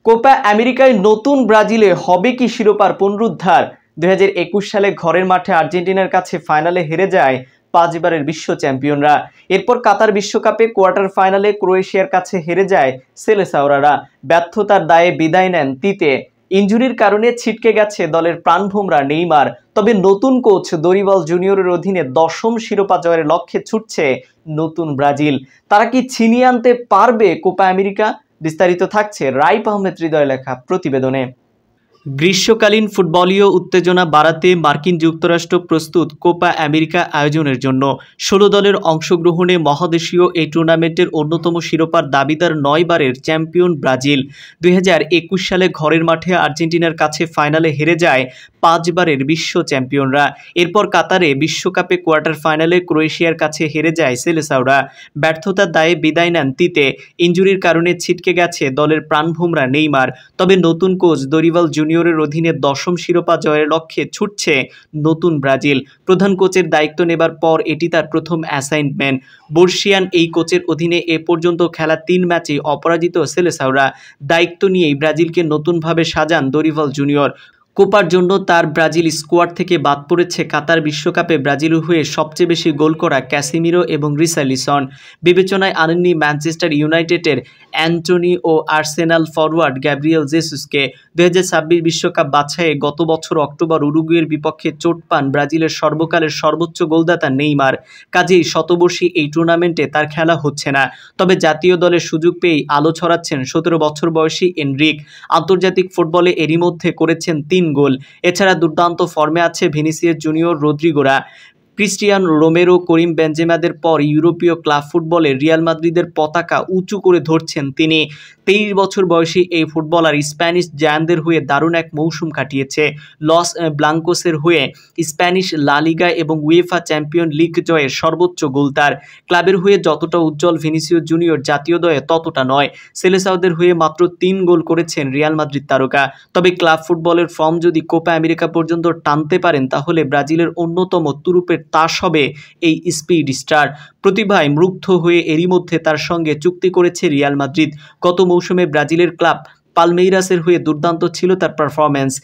Copa আমেরিকায় নতুন ব্রাজিলে হবে কি শিরোপার পুনরুদ্ধার? 2021 সালে ঘরের মাঠে আর্জেন্টিনার কাছে ফাইনালে হেরে যায় 5 বারের বিশ্ব চ্যাম্পিয়নরা। এরপর কাতার বিশ্বকাপে কোয়ার্টার ফাইনালে ক্রোয়েশিয়ার কাছে হেরে যায় সেলেসাওরারা। ব্যর্থতার দায়ে বিদায় নেন তিতে। ইনজুরির কারণে ছিটকে গেছে দলের প্রাণভোমরা নেইমার। তবে নতুন কোচ দরিবাল জুনিয়রের অধীনে 10ম শিরোপা জয়ের লক্ষ্যে ছুটছে নতুন ব্রাজিল। তারা কি ছিনিয়ে আনতে পারবে কোপা আমেরিকা? বিস্তারিত থাকছে রাইপ আহমেদ হৃদয় লেখা প্রতিবেদনে। গ্রীষ্মকালীন ফুটবলীয় উত্তেজনা বাড়াতে মার্কিন যুক্তরাষ্ট্র প্রস্তুত কোপা আমেরিকা আয়োজনের জন্য। 16 দলের অংশগ্রহণে মহাদেশীয় এই টুর্নামেন্টের অন্যতম শিরোপার দাবিদার 9 বারের চ্যাম্পিয়ন ব্রাজিল। 2021 সালে ঘরের মাঠে আর্জেন্টিনার কাছে ফাইনালে হেরে যায় 5 বারের বিশ্ব চ্যাম্পিয়নরা। এরপর কাতারে বিশ্বকাপে কোয়ার্টার ফাইনালে ক্রোয়েশিয়ার কাছে হেরে যায় সেলেসাওরা। ব্যর্থতার দায়ে বিদায় নেন তিতে। ইনজুরির কারণে ছিটকে গেছে দলের প্রাণভোমরা নেইমার। তবে নতুন কোচ দরিবাল জুনিয়রের অধীনে 10ম শিরোপা জয়ের লক্ষ্যে ছুটছে নতুন ব্রাজিল। প্রধান কোচের দায়িত্ব নেবার পর এটি তার প্রথম অ্যাসাইনমেন্ট। বর্ষিয়ান এই কোচের অধীনে এ পর্যন্ত খেলা 3 ম্যাচে অপরাজিত সেলেসাওরা। দায়িত্ব নিয়েই ব্রাজিলকে নতুনভাবে সাজান দরিবাল জুনিয়র। কোপার জন্য তার ব্রাজিল স্কোয়াড থেকে বাদ পড়েছে কাতার বিশ্বকাপে ব্রাজিলের হয়ে সবচেয়ে বেশি গোল করা ক্যাসিমিরো এবং রিসার্লিসন। বিবেচনায় আনেননি ম্যানচেস্টার ইউনাইটেডের অ্যান্টনি ও আর্সেনাল ফরওয়ার্ড গ্যাব্রিয়েল জেসুসকে। 2026 বিশ্বকাপ বাছাইয়ে গত বছর অক্টোবর উরুগুয়ের বিপক্ষে চোট পান ব্রাজিলের সর্বকালের সর্বোচ্চ গোলদাতা নেইমার। কাজেই শতবর্ষী এই টুর্নামেন্টে তার খেলা হচ্ছে না। তবে জাতীয় দলের সুযোগ পেয়েই আলো ছড়াচ্ছেন 17 বছর বয়সী এনরিক। আন্তর্জাতিক ফুটবলে এরই মধ্যে করেছেন 3 গোল। এছাড়া দুর্দান্ত ফর্মে আছে ভিনিসিয়াস জুনিয়র, রদ্রিগোরা, ক্রিস্টিয়ানো রোমেরো, করিম বেনজেমাদের পর ইউরোপীয় ক্লাব ফুটবলে রিয়াল মাদ্রিদের পতাকা উঁচু করে ধরছেন তিনি। 23 বছর বয়সী এই ফুটবলার স্প্যানিশ জায়ান্টদের হয়ে দারুণ এক মৌসুম কাটিয়েছে। লস ব্লাঙ্কোসের হয়ে স্প্যানিশ লা লিগা এবং উয়েফা চ্যাম্পিয়ন লিগ জয়ের সর্বোচ্চ গোল তার। ক্লাবের হয়ে যতটা উজ্জ্বল ভিনিসিয়াস জুনিয়র, জাতীয় দলে ততটা নয়। সেলেসাওদের হয়ে মাত্র 3 গোল করেছেন রিয়াল মাদ্রিদ তারকা। তবে ক্লাব ফুটবলের ফর্ম যদি কোপা আমেরিকা পর্যন্ত টানতে পারেন তাহলে ব্রাজিলের অন্যতম তুরুপের তাস হবে এই স্পিড স্টার। প্রতিভায় মুগ্ধ হয়ে এরই মধ্যে তার সঙ্গে চুক্তি করেছে রিয়াল মাদ্রিদ। গত মৌসুমে ব্রাজিলের ক্লাব পালমেইরাসের হয়ে দুর্দান্ত ছিল তার পারফরম্যান্স।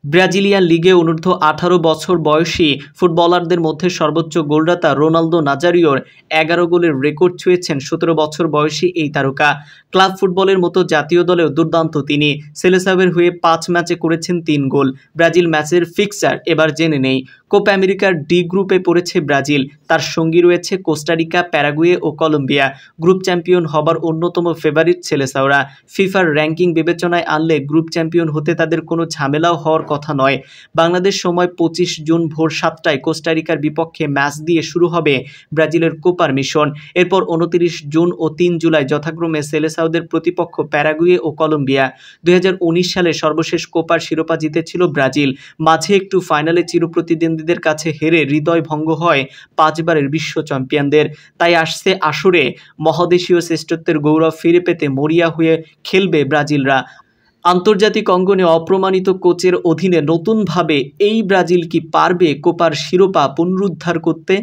ব্রাজিলিয়ান লিগে অনূর্ধ্ব 18 বছর বয়সী ফুটবলারদের মধ্যে সর্বোচ্চ গোলদাতা রোনালদো নাজারিওর 11 গোলের রেকর্ড ছুঁয়েছেন 17 বছর বয়সী এই তারকা। ক্লাব ফুটবলের মতো জাতীয় দলেও দুর্দান্ত তিনি। সেলেসাওয়ের হয়ে 5 ম্যাচে করেছেন 3 গোল। ব্রাজিল ম্যাচের ফিক্সচার এবার জেনে নেই। কোপা আমেরিকার ডি গ্রুপে পড়েছে ব্রাজিল। তার সঙ্গী রয়েছে কোস্টারিকা, প্যারাগুয়ে ও কলম্বিয়া। গ্রুপ চ্যাম্পিয়ন হবার অন্যতম ফেভারিট সেলেসাওরা। ফিফার র্যাঙ্কিং বিবেচনায় আনলে গ্রুপ চ্যাম্পিয়ন হতে তাদের কোনো ঝামেলাও হওয়ার কথা নয়। বাংলাদেশ সময় 25 জুন ভোর 7টায় কোস্টারিকার বিপক্ষে ম্যাচ দিয়ে শুরু হবে ব্রাজিলের কোপার মিশন। এরপর 29 জুন ও 3 জুলাই যথাক্রমে সেলেসাওদের প্রতিপক্ষ প্যারাগুয়ে ও কলম্বিয়া। 2019 সালে সর্বশেষ কোপার শিরোপা জিতেছিল ব্রাজিল। মাঝে একটু ফাইনালে চিরপ্রতিদ্বন্দ্বীদের কাছে হেরে হৃদয় ভঙ্গ হয় 5 বারের বিশ্ব চ্যাম্পিয়নদের। তাই আসছে আসরে মহাদেশীয় শ্রেষ্ঠত্বের গৌরব ফিরে পেতে মরিয়া হয়ে খেলবে ব্রাজিলরা। আন্তর্জাতিক অঙ্গনে অপ্রমাণিত কোচের অধীনে নতুনভাবে এই ব্রাজিল কি পারবে কোপার শিরোপা পুনরুদ্ধার করতে?